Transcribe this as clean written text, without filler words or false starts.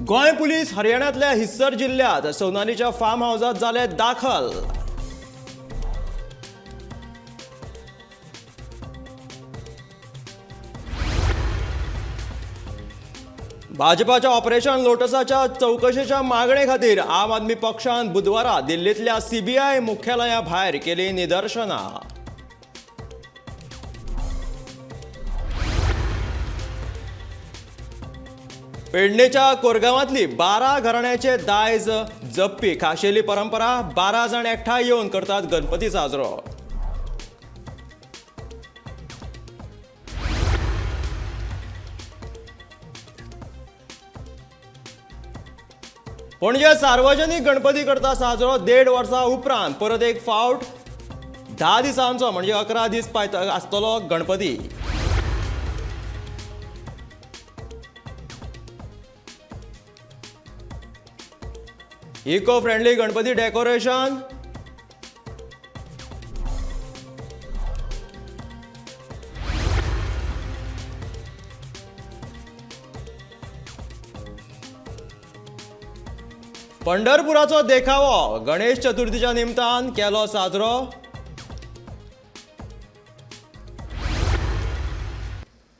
Goa police हरियाणातल्या हिस्सर जिल्ह्यात सोनालीच्या form हाऊसात झाले दाखल। भाजपाच्या ऑपरेशन लोटसाच्या चौकशीच्या मागणे खातीर आम आदमी पक्षान बुधवारा दिल्लीतल्या सीबीआय मुख्यालया भायर केली निदर्शनां। पेडणेच्या कोरगांवांतली 12 घराण्यांचे दायज जप्पी खाशेली परंपरा 12 जण एकठांय येवन करतात गणपती साजरो। पणजे सार्वजनिक गणपती करता साजरो 1.5 वर्सां उपरांत परत एक फावट 10 दिसांचो म्हणजे 11 दीस आसतलो Ganpati. Eco friendly Ganpati decoration, पंढरपुराचो देखावो गणेश चतुर्थीच्या निमतान केलो साजरो।